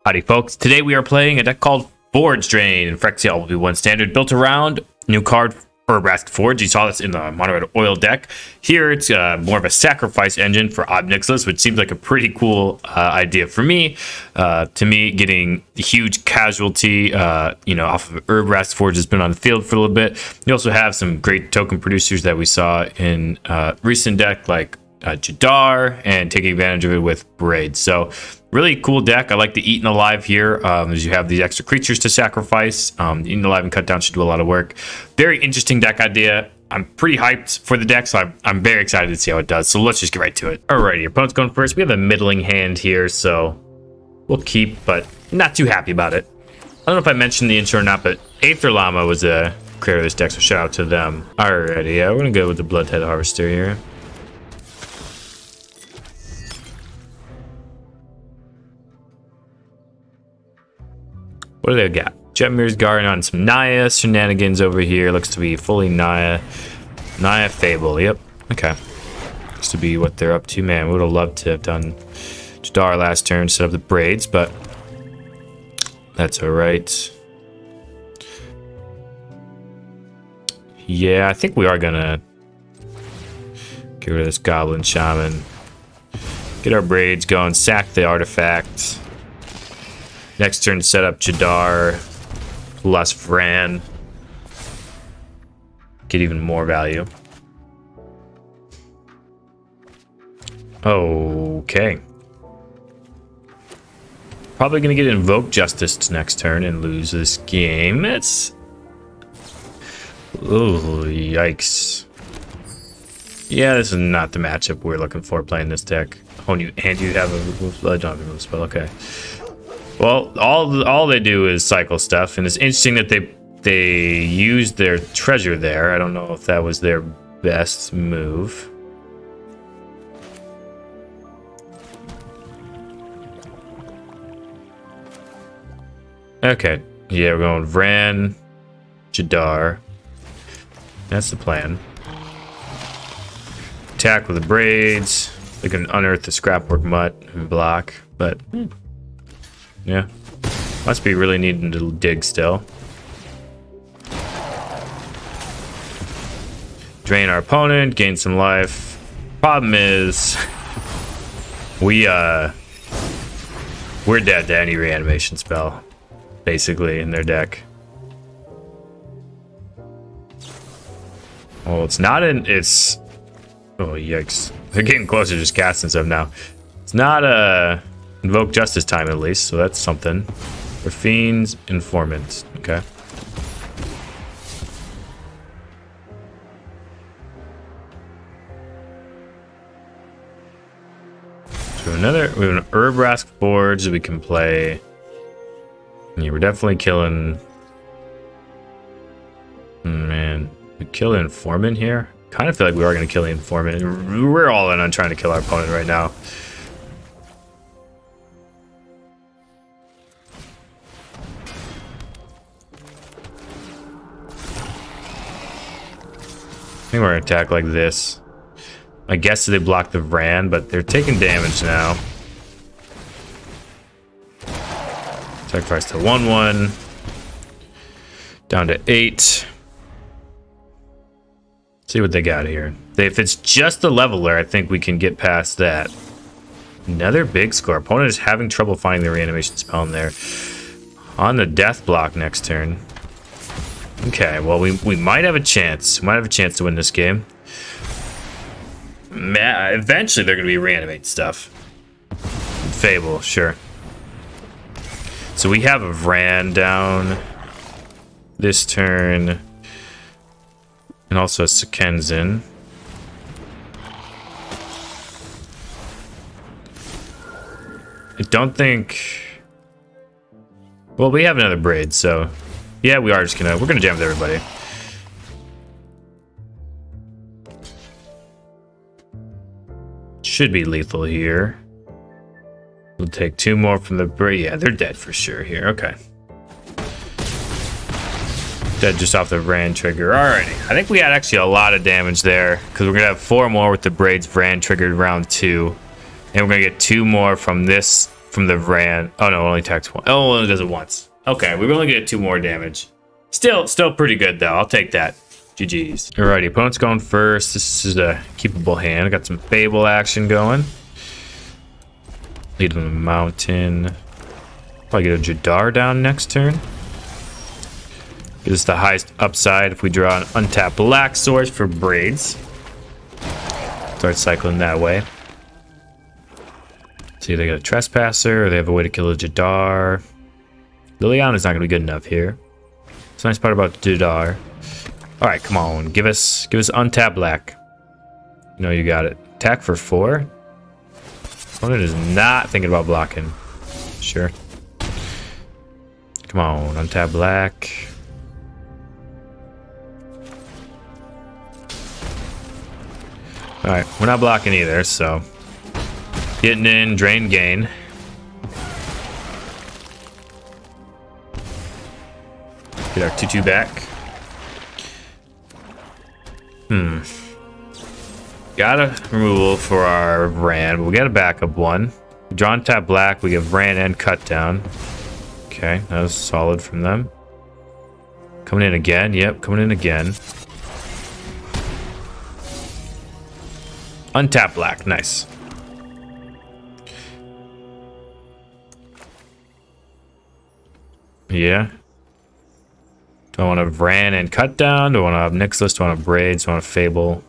Howdy folks, today we are playing a deck called Forge Drain. Phyrexia will be one standard built around new card Urabrask Forge. You saw this in the mono red oil deck. Here it's more of a sacrifice engine for Ob Nixilis, which seems like a pretty cool idea for me. To me, getting the huge casualty off of Urabrask Forge has been on the field for a little bit. You also have some great token producers that we saw in recent deck like Jadar, and taking advantage of it with Braids. So really cool deck. I like the Eaten Alive here, as you have these extra creatures to sacrifice. The Eaten Alive and Cut Down should do a lot of work. Very interesting deck idea. I'm pretty hyped for the deck, so I'm very excited to see how it does. So let's just get right to it. Alrighty, your opponent's going first. We have a middling hand here, so we'll keep, but not too happy about it. I don't know if I mentioned the intro or not, but Aether Llama was a creator of this deck, so shout out to them. Alrighty, yeah, we're gonna go with the Bloodhead Harvester here. What do they got? Jetmir's Garden on some Naya shenanigans over here. Looks to be fully Naya Fable. Yep. Okay. Looks to be what they're up to. Man, we would have loved to have done Jadar last turn, set up the Braids, but that's alright. Yeah, I think we are gonna get rid of this Goblin Shaman. Get our Braids going, sack the artifact. Next turn, set up Jadar plus Vran. Get even more value. Okay. Probably going to get Invoke Justice next turn and lose this game. It's... oh, yikes. Yeah, this is not the matchup we're looking for playing this deck. Oh, and you have a... I don't have a remove spell, okay. Well, all they do is cycle stuff, and it's interesting that they used their treasure there. I don't know if that was their best move. Okay, yeah, we're going Vran, Jadar. That's the plan. Attack with the Braids. They can unearth the Scrapwork Mutt and block, but... yeah, must be really needing to dig still. Drain our opponent, gain some life. Problem is, we're dead to any reanimation spell, basically, in their deck. Oh, it's not in. It's. Oh yikes! They're getting closer to just casting stuff now. It's not a. Invoke Justice time at least, so that's something. For Fiends, Informants. Okay. So we have an Urabrask Forge that we can play. Yeah, we're definitely killing. Man, we kill the Informant here. Kind of feel like we are going to kill the Informant. We're all in on trying to kill our opponent right now. I think we're gonna attack like this. I guess they block the Vran, but they're taking damage now. Sacrifice to 1/1. Down to 8. See what they got here. If it's just a leveler, I think we can get past that. Another big score. Opponent is having trouble finding the reanimation spell in there. On the death block next turn. Okay, well, we might have a chance. We might have a chance to win this game. Eventually, they're going to be reanimate stuff. Fable, sure. So we have a Vran down this turn. And also a Sekenzin. I don't think... well, we have another Braid, so... yeah, we're gonna jam with everybody. Should be lethal here. We'll take 2 more from the Braid. Yeah, they're dead for sure here. Okay. Dead just off the Vran trigger. Alrighty. I think we had actually a lot of damage there, because we're gonna have 4 more with the Braids Vran triggered round 2. And we're gonna get 2 more from this from the Vran. Oh no, it only attacks one. Oh, it only does it once. Okay, we're only gonna get 2 more damage. Still pretty good though. I'll take that. GG's. Alrighty, opponent's going first. This is a keepable hand. I got some Fable action going. Lead on the mountain. Probably get a Jadar down next turn. Gives us the highest upside if we draw an untapped black source for Braids. Start cycling that way. See, they got a Trespasser, or they have a way to kill a Jadar. Liliana's not gonna be good enough here. It's a nice part about Jadar. Alright, come on. Give us untapped black. You know you got it. Attack for 4. Opponent is not thinking about blocking. Sure. Come on, untap black. Alright, we're not blocking either, so. Getting in, drain, gain. Get our 2/2 back. Got a removal for our Vran, but we got a backup one. We draw and tap black, we get Vran and cut down. Okay, that was solid from them. Coming in again, yep, coming in again. Untap black, nice. Yeah. Do I want a Vran and cut down? Do I want to Ob Nixilis? Do I want a Braids? Do I want a Fable?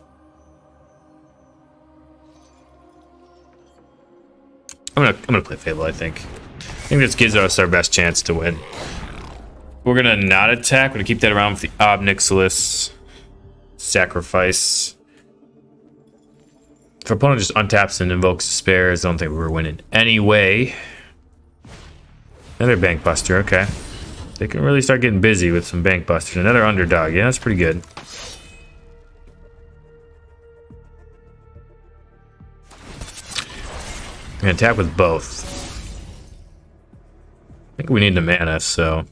I'm gonna play Fable, I think. I think this gives us our best chance to win. We're gonna not attack. We're gonna keep that around with the Ob Nixilis. Sacrifice. If our opponent just untaps and invokes spares, I don't think we're winning anyway. Another Bank Buster, okay. They can really start getting busy with some Bank Busters. Another underdog, yeah, that's pretty good. I'm gonna attack with both. I think we need the mana, so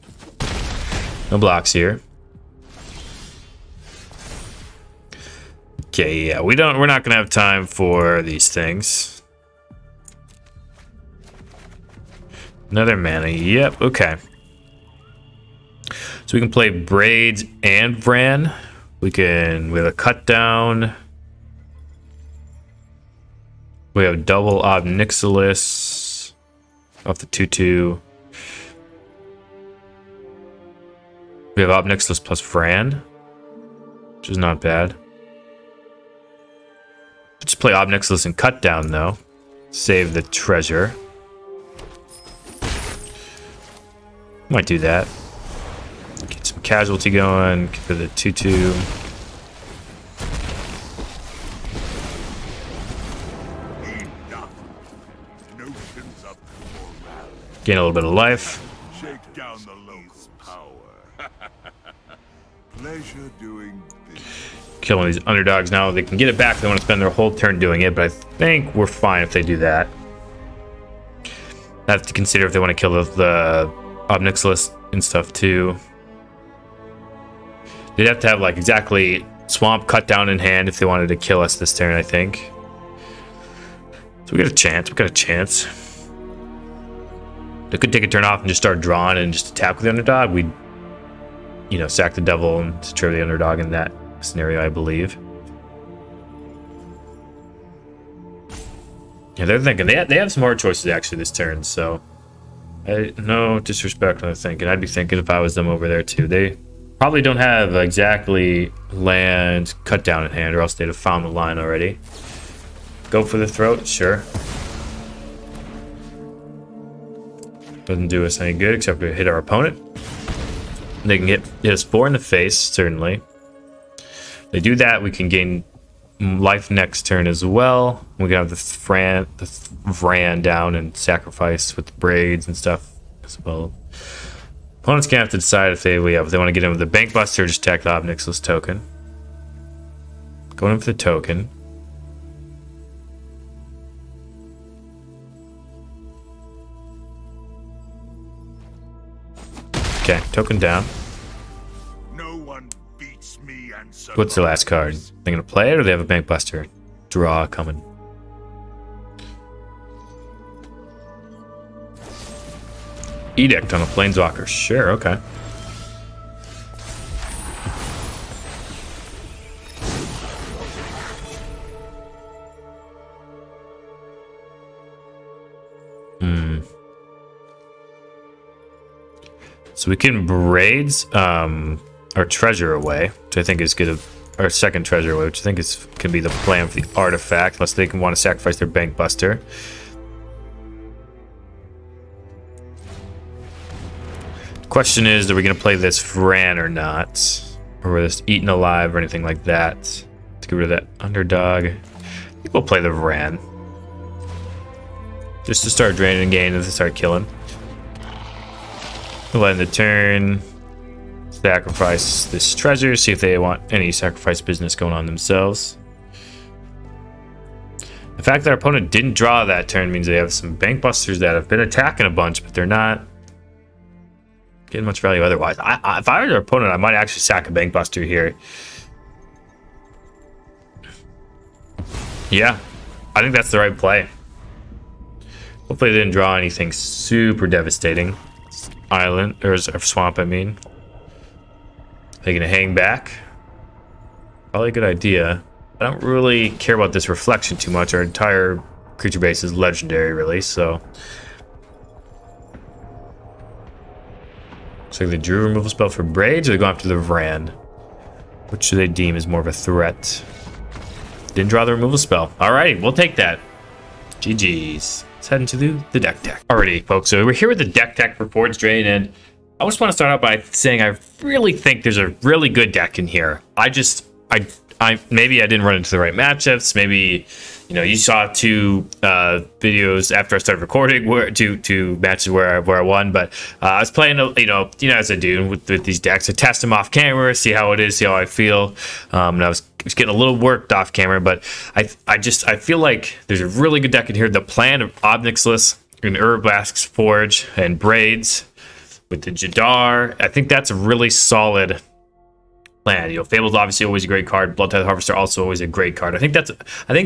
no blocks here. Okay, yeah, we're not gonna have time for these things. Another mana, yep, okay. So we can play Braids and Vran. We have a cut down. We have double Ob Nixilis off the 2/2. We have Ob Nixilis plus Vran, which is not bad. Just play Ob Nixilis and cut down though. Save the treasure. Might do that. Get some casualty going for the 2/2. Gain a little bit of life. Shake down the local power. Pleasure doing this. Killing these underdogs now. They can get it back if they want to spend their whole turn doing it, but I think we're fine if they do that. I have to consider if they want to kill the Ob Nixilis and stuff too. They'd have to have like exactly swamp cut down in hand if they wanted to kill us this turn, I think. So we got a chance. We got a chance. They could take a turn off and just start drawing and just attack with the underdog. We'd, you know, sack the devil and secure the underdog in that scenario, I believe. Yeah, they're thinking they have some hard choices actually this turn, so no disrespect, I'm thinking. I'd be thinking if I was them over there too. They probably don't have exactly land cut down in hand, or else they'd have found the line already. Go for the throat, sure. Doesn't do us any good except to hit our opponent. They can hit us 4 in the face, certainly. They do that, we can gain life next turn as well. We can have the Vran down and sacrifice with Braids and stuff as well. Opponents can have to decide if they want to get in with the Bank Buster or just attack the Ob Nixilis token. Going in for the token. Okay, token down. No one beats me and survives. What's the last card? They gonna play it or they have a Bank Buster? Draw coming. Edict on a Planeswalker. Sure, okay. So we can Braids our treasure away, which I think is good. Our second treasure away, which I think can be the plan for the artifact, unless they can want to sacrifice their Bank Buster. Question is, are we going to play this Vran or not? Or this Eaten Alive or anything like that? To get rid of that underdog. I think we'll play the Vran. Just to start draining gain and to start killing. We'll end the turn. Sacrifice this treasure. See if they want any sacrifice business going on themselves. The fact that our opponent didn't draw that turn means they have some Bank Busters that have been attacking a bunch, but they're not getting much value otherwise. If I were their opponent, I might actually sack a Bank Buster here. Yeah, I think that's the right play. Hopefully they didn't draw anything super devastating. Island, or swamp, I mean. They're gonna hang back. Probably a good idea. I don't really care about this reflection too much. Our entire creature base is legendary, really, so. Looks like they drew a removal spell for Braids, or they go after the Vran. Which do they deem is more of a threat? Didn't draw the removal spell. Alrighty, we'll take that. GG's. Let's head into the deck. Alrighty, folks, so we're here with the deck for Forge Drain, and I just want to start out by saying I really think there's a really good deck in here. Maybe I didn't run into the right matchups. Maybe, you know, you saw two videos after I started recording, where two matches where I won. But I was playing, you know, as I do with these decks, I test them off camera, see how it is, see how I feel. And I was getting a little worked off camera, but I feel like there's a really good deck in here. The plan of Ob Nixilis and Urabrask's Forge and Braids with the Jadar, I think that's a really solid plan. You know, Fable's obviously always a great card. Bloodtithe Harvester also always a great card. I think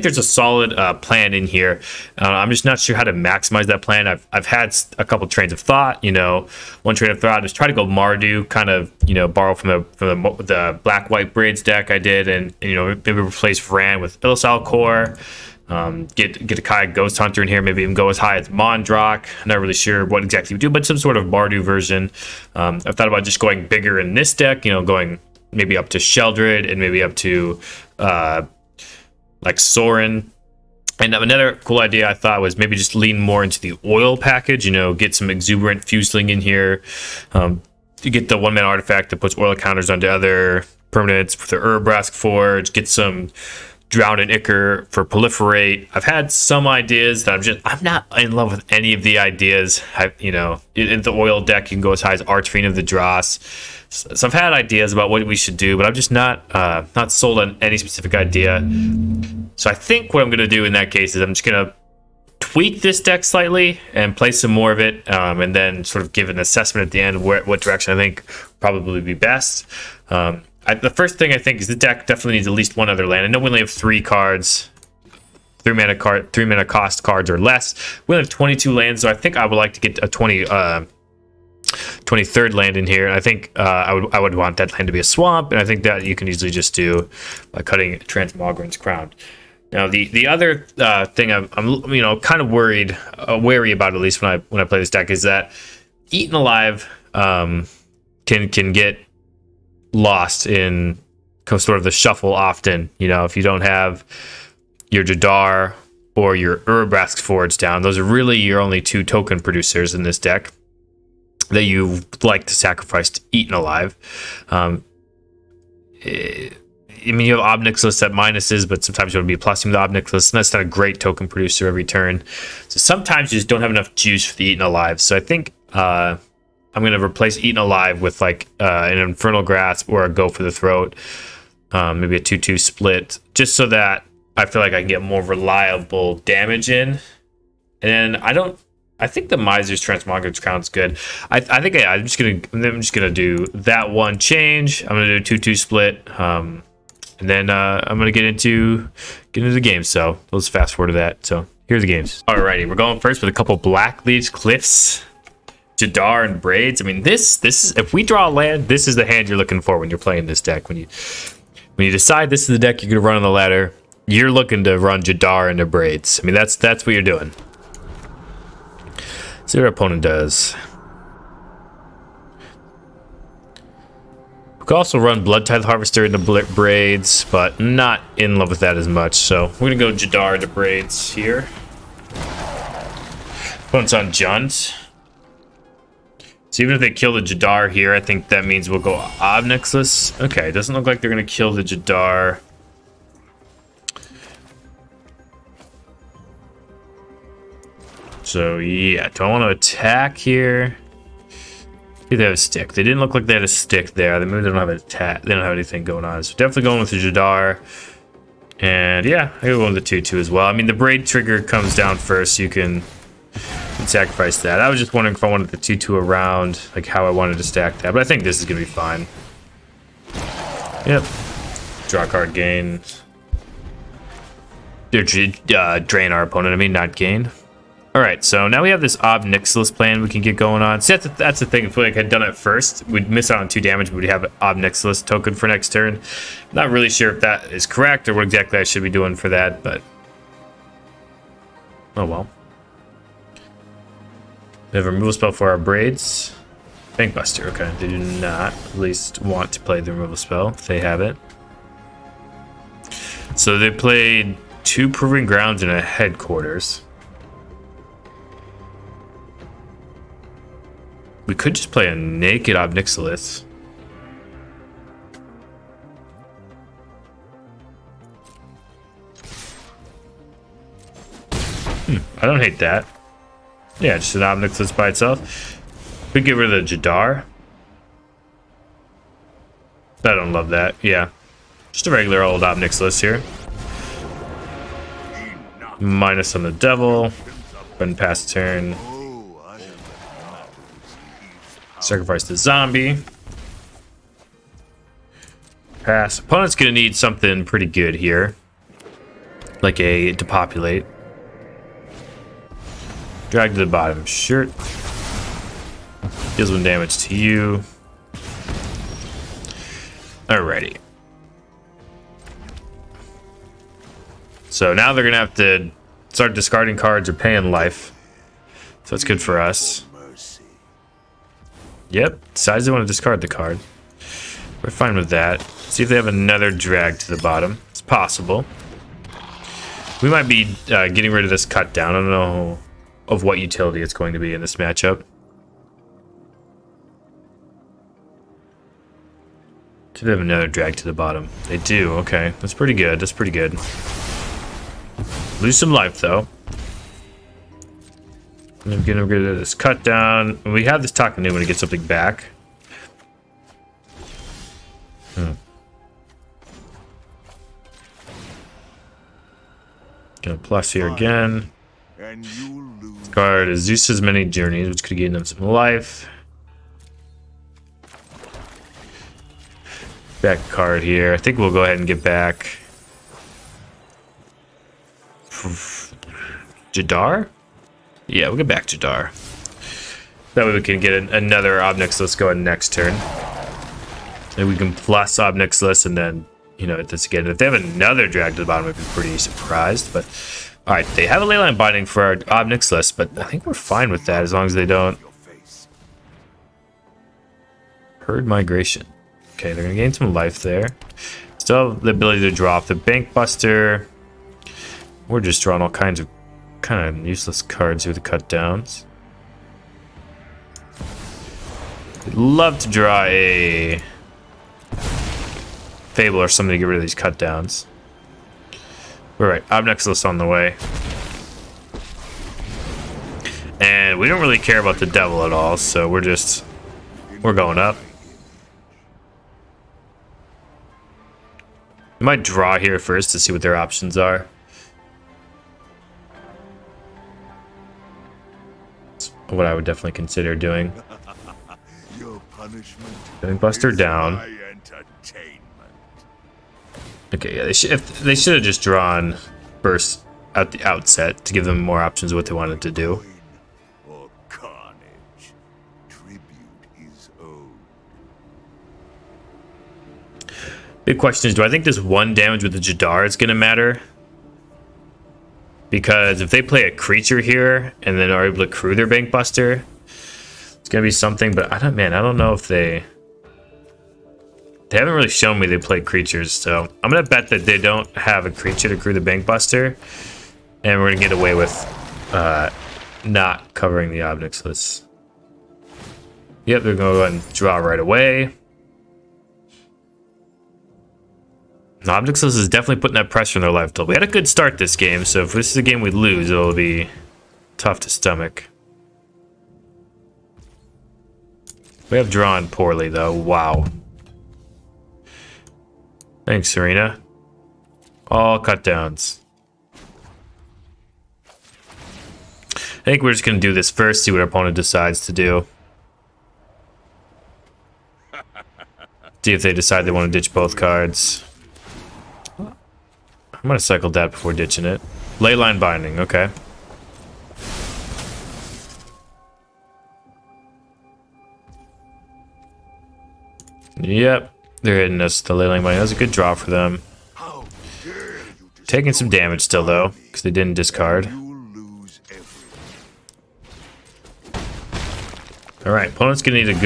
there's a solid plan in here. I'm just not sure how to maximize that plan. I've had a couple trains of thought. You know, one train of thought is try to go Mardu, kind of, you know, borrow from the black white Braids deck I did, and you know, maybe replace Vran with Ilisal Core. Get a Kai Ghost Hunter in here, maybe even go as high as Mondrak. I'm not really sure what exactly we do, but some sort of Mardu version. I've thought about just going bigger in this deck, you know, going maybe up to Sheldred and maybe up to like Sorin. And another cool idea I thought was maybe just lean more into the oil package, you know, get some Exuberant Fuseling in here. You get the 1-mana artifact that puts oil counters onto other permanents for the Urabrask Forge, get some Drown and Ichor for Proliferate. I've had some ideas that I'm not in love with any of the ideas. You know, in the oil deck, you can go as high as Archfiend of the Dross. So I've had ideas about what we should do, but I'm just not sold on any specific idea. So I think what I'm going to do in that case is I'm just going to tweak this deck slightly and play some more of it, and then sort of give an assessment at the end what direction I think probably be best. The first thing I think is the deck definitely needs at least one other land. I know we only have 3 cards, 3 mana cost cards or less. We only have 22 lands, so I think I would like to get a 23rd land in here. I think I would want that land to be a swamp, and I think that you can easily just do by cutting Transmogren's Crown. Now the other thing I'm you know, kind of wary about, at least when I play this deck, is that Eaten Alive can get lost in sort of the shuffle often. You know, if you don't have your Jadar or your Urabrask Forge down, those are really your only 2 token producers in this deck that you like to sacrifice to Eaten Alive. I mean, you have Ob Nixilis at minuses, but sometimes you want to be plusing the Ob Nixilis, and that's not a great token producer every turn. So sometimes you just don't have enough juice for the Eaten Alive. So I think I'm going to replace Eaten Alive with like an Infernal Grasp or a Go for the Throat, maybe a 2-2 split, just so that I feel like I can get more reliable damage in. And I think the Miser's Transmogren's Crown is good. I think I'm just gonna do that one change. I'm gonna do a 2-2 split, and then I'm gonna get into the game. So let's fast forward to that. So here's the games. Alrighty, we're going first with a couple Black Leaves Cliffs. Jadar and Braids. I mean, this is, if we draw a land, this is the hand you're looking for when you're playing this deck. When you decide this is the deck you're gonna run on the ladder, you're looking to run Jadar into Braids. I mean, that's what you're doing. See what our opponent does. We could also run Blood Tithe Harvester into Braids, but not in love with that as much. So we're gonna go Jadar to Braids here. Opponent's on Junt. So even if they kill the Jadar here, I think that means we'll go Ob Nixilis. Okay, it doesn't look like they're gonna kill the Jadar. So yeah, do I want to attack here? They have a stick. They didn't look like they had a stick there. Maybe they don't have an attack. They don't have anything going on. So definitely going with the Jadar. And yeah, I go with the 2/2 as well. I mean, the Braid trigger comes down first. So you can sacrifice that. I was just wondering if I wanted the 2/2 around, like how I wanted to stack that. But I think this is gonna be fine. Yep. Draw card, gain. Drain our opponent. I mean, not gain. All right, so now we have this Ob Nixilis plan we can get going on. See, that's the thing. If we had done it first, we'd miss out on 2 damage, but we'd have an Ob Nixilis token for next turn. Not really sure if that is correct or what exactly I should be doing for that, but oh well. We have a removal spell for our Braids. Bankbuster, okay. They do not at least want to play the removal spell if they have it. So they played 2 Proving Grounds and a Headquarters. We could just play a naked Ob Nixilis. I don't hate that. Yeah, just an Ob Nixilis by itself. Could get rid of the Jadar. I don't love that. Yeah. Just a regular old Ob Nixilis here. Minus on the Devil. Button pass turn. Sacrifice the zombie. Pass. Opponent's gonna need something pretty good here. Like a depopulate. Drag to the bottom. Sure. Deals 1 damage to you. Alrighty. So now they're gonna have to start discarding cards or paying life. So that's good for us. Yep, decides they want to discard the card. We're fine with that. See if they have another drag to the bottom. It's possible. We might be getting rid of this cut down. I don't know of what utility it's going to be in this matchup. Do they have another drag to the bottom? They do, okay. That's pretty good, that's pretty good. Lose some life though. I'm getting rid of this cut down. We have this Takanuma to get something back. Gonna plus here again. This card is Zeus's Many Journeys, which could gain them some life. Back card here. I think we'll go ahead and get back Jadar? Yeah, we'll get back Jadar. That way we can get another Ob Nixilis going next turn. And we can plus Ob Nixilis and then, you know, this again. If they have another drag to the bottom, I'd be pretty surprised. But, alright, they have a Leyline Binding for our Ob Nixilis, but I think we're fine with that as long as they don't. Herd Migration. Okay, they're going to gain some life there. Still have the ability to draw off the Bankbuster. We're just drawing all kinds of kind of useless cards with the cut downs. I'd love to draw a Fable or something to get rid of these cut downs. Alright, Ob Nixilis on the way. And we don't really care about the Devil at all, so we're going up. We might draw here first to see what their options are. What I would definitely consider doing. Getting Buster down. Okay, yeah, they should have just drawn Burst at the outset to give them more options of what they wanted to do. is owed. Big question is, do I think this 1 damage with the Jadar is going to matter? Because if they play a creature here and then are able to crew their Bank Buster, it's going to be something. But I don't know if they haven't really shown me they play creatures. So I'm going to bet that they don't have a creature to crew the Bank Buster. And we're going to get away with not covering the Ob Nixilis. Yep, they're going to go ahead and draw right away. Ob Nixilis is definitely putting that pressure on their life total. We had a good start this game, so if this is a game we lose, it'll be tough to stomach. We have drawn poorly, though. Wow. Thanks, Serena. All cut downs. I think we're just going to do this first, see what our opponent decides to do. See if they decide they want to ditch both cards. I'm going to cycle that before ditching it. Leyline Binding, okay. Yep, they're hitting us. The Leyline Binding, that was a good draw for them. Taking some damage still, though, because they didn't discard. Alright, opponent's going to need a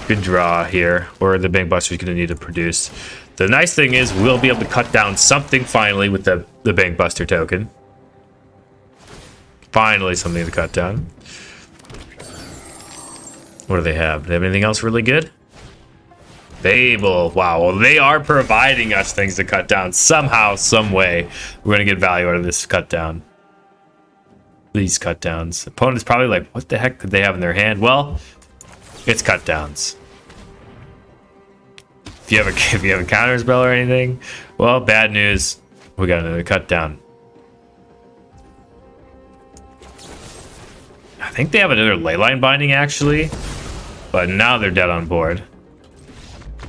good draw here, or the Bank Buster's going to need to produce. The nice thing is we'll be able to cut down something finally with the Bank Buster token. Finally something to cut down. What do they have? Do they have anything else really good? Babel. Wow, well, they are providing us things to cut down somehow, some way. We're going to get value out of this cut down. These cut downs. Opponent's probably like, what the heck could they have in their hand? Well, it's cut downs. If you have a counter spell or anything, well, bad news. We got another cut down. I think they have another Leyline Binding actually, but now they're dead on board.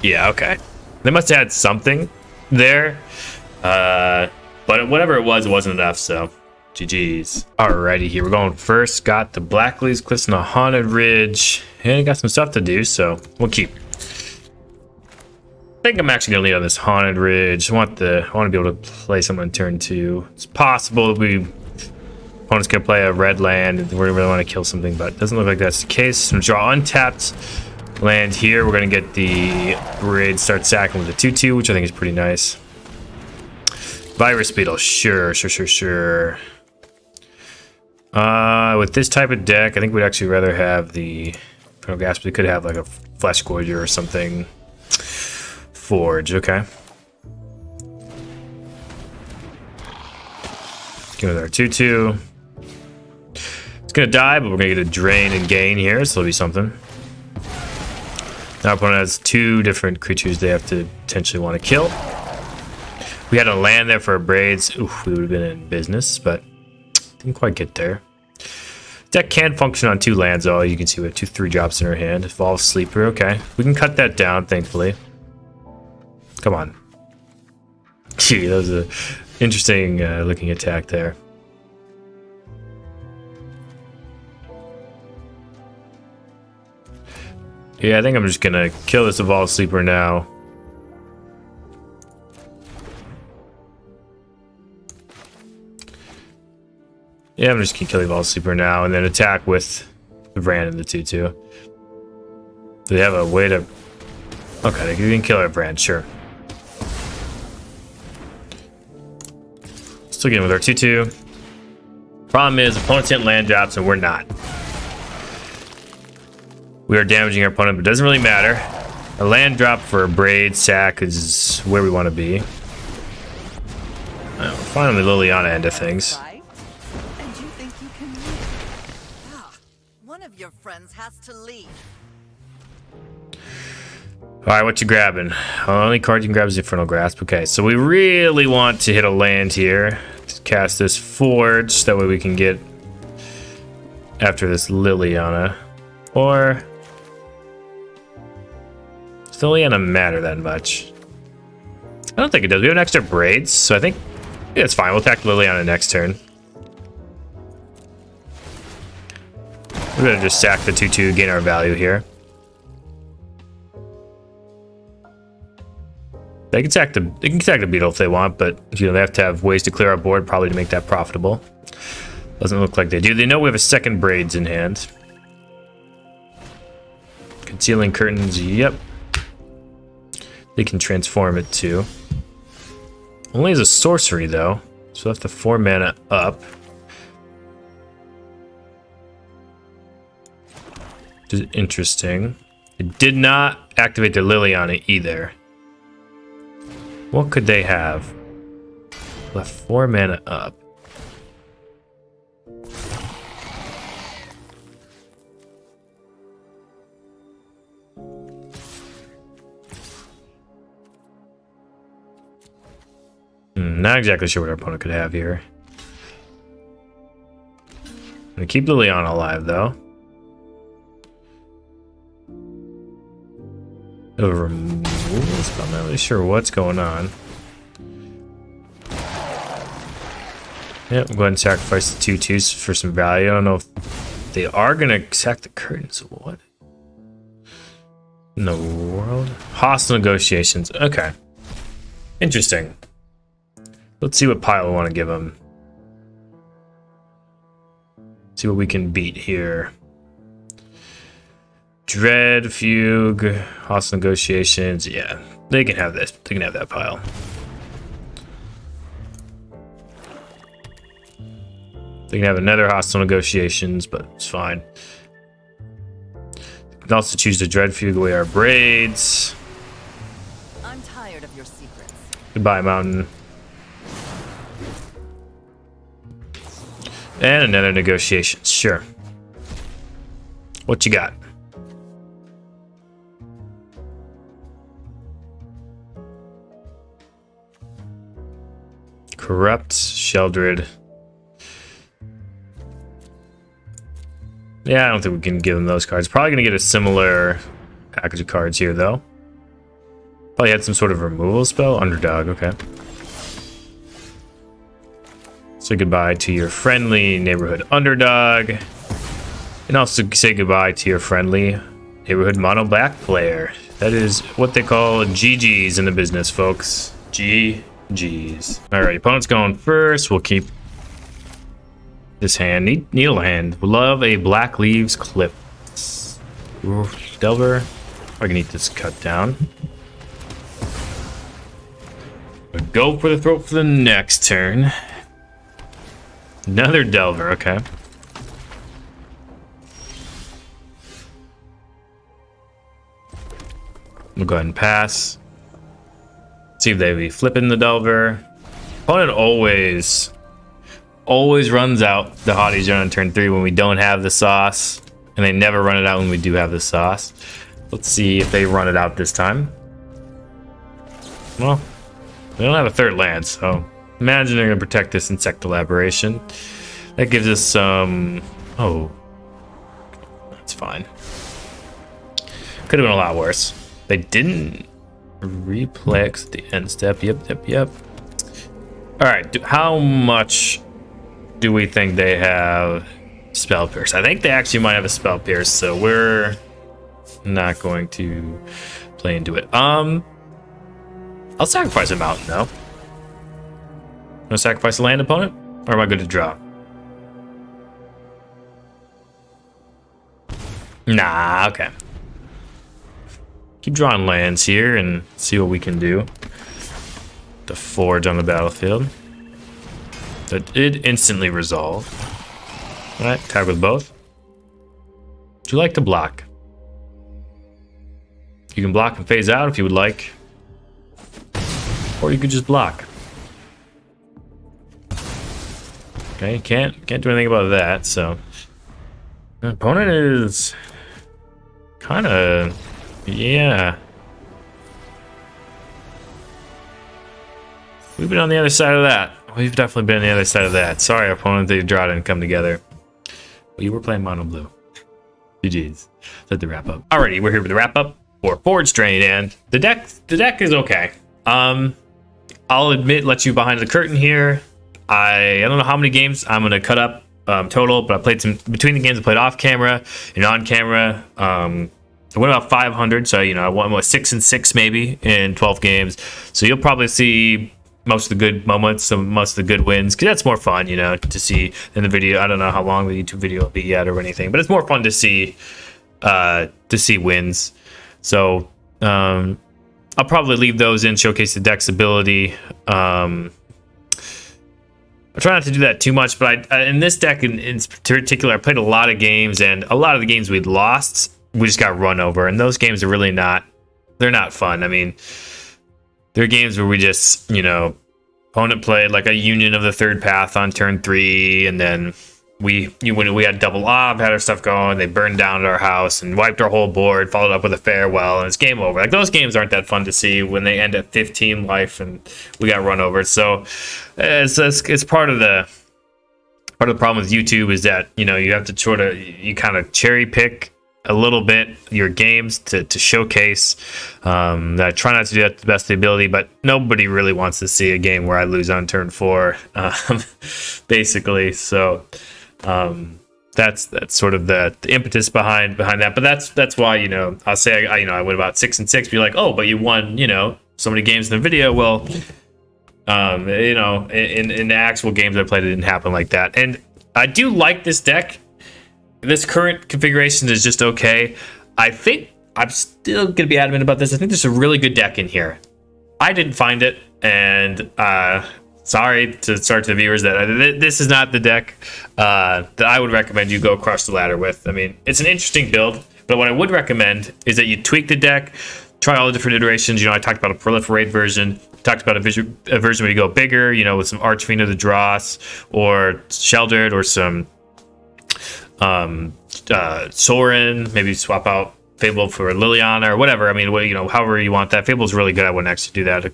Yeah, okay. They must have had something there, but whatever it wasn't enough. So. GG's. Alrighty, here we're going first. Got the Black Leaves Cliffs and the Haunted Ridge. And got some stuff to do, so we'll keep. I think I'm actually gonna lead on this Haunted Ridge. I want to be able to play someone in turn 2. It's possible opponent's gonna play a red land and we really want to kill something, but it doesn't look like that's the case. So draw untapped land here. We're gonna get the Braids, start sacking with a 2/2, which I think is pretty nice. Virus Beetle, sure. With this type of deck, I think we'd actually rather have the Infernal Gasp. We could have like a Flesh Gorger or something. Forge, okay. Go with our 2/2. It's gonna die, but we're gonna get a drain and gain here, so it'll be something. Now our opponent has 2 different creatures they have to potentially want to kill. We had a land there for our Braids. Oof, we would have been in business, but didn't quite get there. Deck can function on 2 lands, though. You can see we have 2 3-drops in our hand. Evolve Sleeper, okay. We can cut that down, thankfully. Come on. Gee, that was an interesting looking attack there. Yeah, I think I'm just gonna kill this Evolve Sleeper now. Yeah, I'm just gonna kill the Evolve Sleeper now and then attack with the Brand and the 2/2. Do they have a way to... Okay, they can kill our Brand, sure. Still getting with our 2/2. Problem is, opponent's hitting land drops and we're not. We are damaging our opponent, but it doesn't really matter. A land drop for a Braid sack is where we want to be. Finally, Liliana end of things. Your friends has to leave. Alright, what you grabbing? Only card you can grab is Infernal Grasp. Okay, so we really want to hit a land here. To cast this Forge, that way we can get after this Liliana. Or does Liliana matter that much? I don't think it does. We have an extra Braids, so I think it's fine. We'll attack Liliana next turn. We're gonna just sack the 2/2, gain our value here. They can sack the beetle if they want, but you know they have to have ways to clear our board probably to make that profitable. Doesn't look like they do. They know we have a second Braids in hand. Concealing curtains, yep. They can transform it too. Only as a sorcery though, so that's the 4 mana up. Which is interesting. It did not activate the Lily on it either. What could they have? Left 4 mana up. Not exactly sure what our opponent could have here. I'm gonna keep Liliana alive though. Removals, I'm not really sure what's going on. Yep, we'll go ahead and sacrifice the 2/2s for some value. I don't know if they are gonna sack the curtains. What in the world? Hostile negotiations. Okay. Interesting. Let's see what pile we want to give them. See what we can beat here. Dread, Fugue, Hostile Negotiations. Yeah, they can have this. They can have that pile. They can have another Hostile Negotiations, but it's fine. They can also choose to Dread, Fugue away our Braids. I'm tired of your secrets. Goodbye, Mountain. And another Negotiations. Sure. What you got? Corrupt, Sheldred. Yeah, I don't think we can give them those cards. Probably going to get a similar package of cards here, though. Probably had some sort of removal spell. Underdog, okay. Say goodbye to your friendly neighborhood underdog. And also say goodbye to your friendly neighborhood mono black player. That is what they call GGs in the business, folks. GGs. Alright, opponent's going first. We'll keep this hand. Needle hand. Love a Black Leaves Clip. Delver. I can eat this cut down. But go for the throat for the next turn. Another Delver, okay. We'll go ahead and pass. See if they be flipping the Delver. Opponent always runs out the Haughty Zone on turn 3 when we don't have the sauce. And they never run it out when we do have the sauce. Let's see if they run it out this time. Well, they don't have a third land, so imagine they're going to protect this Insect Elaboration. That gives us some... oh. That's fine. Could have been a lot worse. They didn't replay at the end step. Yep. Alright, how much do we think they have Spell Pierce? I think they actually might have a Spell Pierce, so we're not going to play into it. I'll sacrifice a mountain, though. Gonna sacrifice a land opponent? Or am I good to draw? Nah, okay. Keep drawing lands here and see what we can do. The forge on the battlefield. That did instantly resolve. Alright, tag with both. Would you like to block? You can block and phase out if you would like. Or you could just block. Okay, can't do anything about that, so. The opponent is kind of, yeah. We've been on the other side of that. We've definitely been on the other side of that. Sorry, opponent, the draw didn't come together. Well, you were playing mono blue. GG's. That's the wrap up. Alrighty, we're here with the wrap up for Forge Drain, and the deck is okay. I'll admit, let you behind the curtain here. I don't know how many games I'm gonna cut up total, but I played some between the games. I played off camera and on camera. I went about 500, so I won 6-6 maybe in 12 games. So you'll probably see most of the good moments, most of the good wins, because that's more fun, to see in the video. I don't know how long the YouTube video will be yet or anything, but it's more fun to see wins. So I'll probably leave those in, showcase the deck's ability. I try not to do that too much, but in this deck in particular, I played a lot of games, and a lot of the games we'd lost, we just got run over, and those games are really they're not fun. I mean, they're games where we just, opponent played like a Union of the Third Path on turn 3, and then we had double ob, had our stuff going, they burned down our house and wiped our whole board, followed up with a farewell, and it's game over. Like, those games aren't that fun to see when they end at 15 life and we got run over. So it's part of the problem with YouTube is that, you have to you kind of cherry pick a little bit your games to showcase. I try not to do that to the best of the ability, but nobody really wants to see a game where I lose on turn 4, basically. So that's sort of the impetus behind that. But that's why, I'll say I went about 6-6. Be like, oh, but you won, so many games in the video. Well, in the actual games I played, it didn't happen like that. And I do like this deck. This current configuration is just okay. I think I'm still gonna be adamant about this. I think there's a really good deck in here. I didn't find it, and sorry to the viewers that this is not the deck that I would recommend you go across the ladder with. I mean, it's an interesting build, but what I would recommend is that you tweak the deck, try all the different iterations. I talked about a proliferate version, talked about a version where you go bigger, with some Archfiend of the Dross, or Sheldred, or some Sorin, maybe swap out Fable for Liliana or whatever. I mean, however you want that. Fable's really good. I wouldn't actually do that.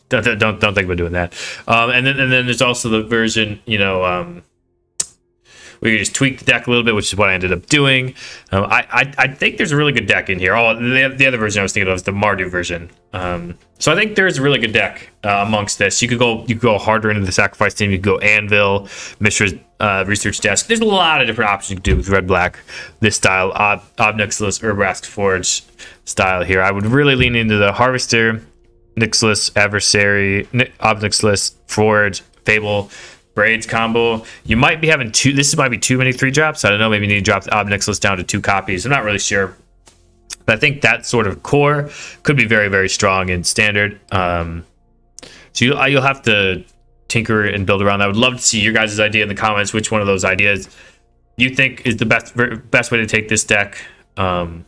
Don't think about doing that. And then there's also the version, where you just tweak the deck a little bit, which is what I ended up doing. I think there's a really good deck in here. The other version I was thinking of is the Mardu version. So I think there's a really good deck amongst this. You could go harder into the Sacrifice team. You could go Anvil, Mishra's Research Desk. There's a lot of different options you can do with red-black. This style, Ob Nixilis, Urabrask Forge style here. I would really lean into the Harvester, Nixilis, Adversary, Ob Nixilis, Forge, Fable, Braids combo. You might be having this might be too many 3-drops. I don't know, maybe you need to drop the Ob Nixilis down to 2 copies. I'm not really sure. But I think that sort of core could be very, very strong in Standard. So you'll have to tinker and build around that. I would love to see your guys' idea in the comments, which one of those ideas you think is the best way to take this deck, and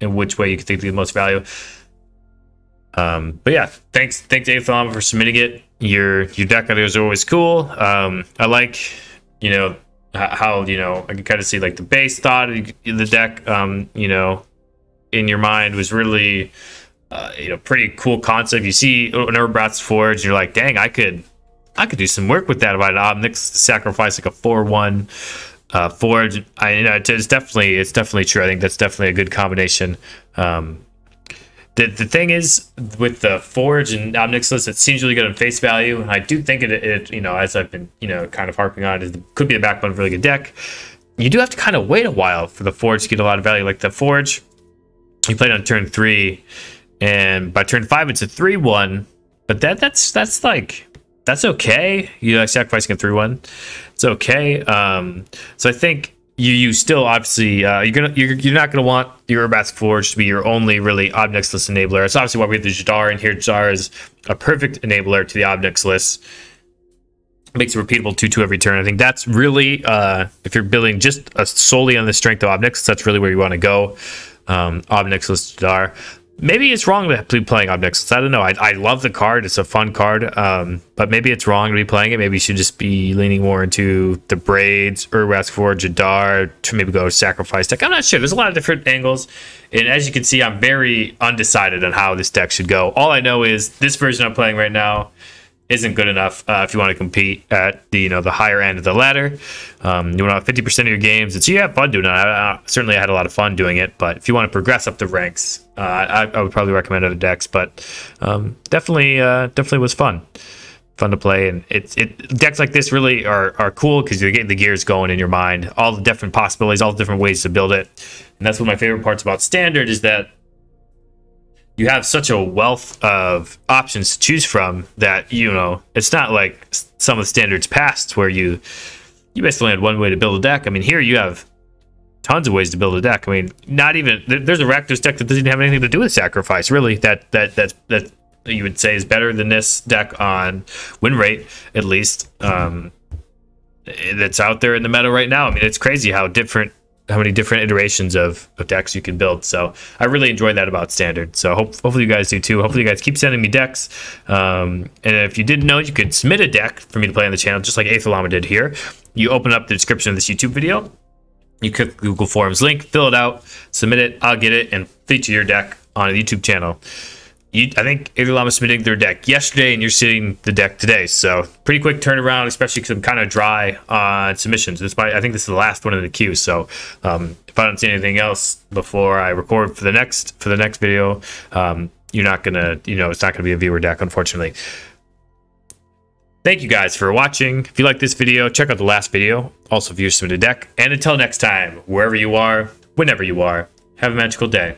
which way you can think the most value. But yeah, thanks Aethon for submitting it. Your deck ideas are always cool. I like, how, I can kind of see like the base thought of the deck, in your mind was really, pretty cool concept. You see an Urabrask Forge, you're like, dang, I could do some work with that. If I had Ob Nixilis sacrifice like a 4/1 Forge, it's definitely true. I think that's definitely a good combination. The thing is with the Forge and Ob Nixilis, it seems really good on face value, and I do think it as I've been kind of harping on, it could be a backbone of a really good deck. You do have to kind of wait a while for the Forge to get a lot of value. Like the Forge, you played on turn 3, and by turn 5 it's a 3/1, but that's okay. You like sacrificing a 3/1, it's okay. So I think you still obviously you're not gonna want your Urabrask Forge to be your only really Ob Nixilis enabler. It's obviously why we have the Jadar in here. Jadar is a perfect enabler to the Ob Nixilis. Makes it repeatable 2/2 every turn. I think that's really if you're building just solely on the strength of Ob Nixilis, that's really where you want to go. Ob Nixilis Jadar. Maybe it's wrong to be playing Ob Nixilis. I don't know. I love the card. It's a fun card. But maybe it's wrong to be playing it. Maybe you should just be leaning more into the Braids, Urabrask Forge, Jadar, to maybe go Sacrifice deck. I'm not sure. There's a lot of different angles. And as you can see, I'm very undecided on how this deck should go. All I know is this version I'm playing right now isn't good enough if you want to compete at the the higher end of the ladder. You want to have 50% of your games, and so you have fun doing it. Certainly I had a lot of fun doing it, but if you want to progress up the ranks, I would probably recommend other decks. But definitely was fun. fun to play, and decks like this really are cool because you're getting the gears going in your mind, all the different possibilities, all the different ways to build it. And that's one of my favorite parts about Standard, is that you have such a wealth of options to choose from that, you know, it's not like some of the Standards past where you basically had one way to build a deck. I mean, here you have tons of ways to build a deck. I mean, not even there's a Rakdos deck that doesn't have anything to do with Sacrifice, really, that you would say is better than this deck on win rate, at least, that's out there in the meta right now. I mean, it's crazy how many different iterations of decks you can build. So I really enjoy that about Standard. So hopefully you guys do too. Hopefully you guys keep sending me decks. And if you didn't know, you could submit a deck for me to play on the channel, just like Aetherlama did here. You open up the description of this YouTube video, you click the Google Forms link, fill it out, submit it, I'll get it, and feature your deck on a YouTube channel. I think Aetherlama submitting their deck yesterday, and you're seeing the deck today. So pretty quick turnaround, especially because I'm kind of dry on submissions. I think this is the last one in the queue. So if I don't see anything else before I record for the next video, you're not gonna, it's not gonna be a viewer deck, unfortunately. Thank you guys for watching. If you like this video, check out the last video. Also, if you submitted a deck. And until next time, wherever you are, whenever you are, have a magical day.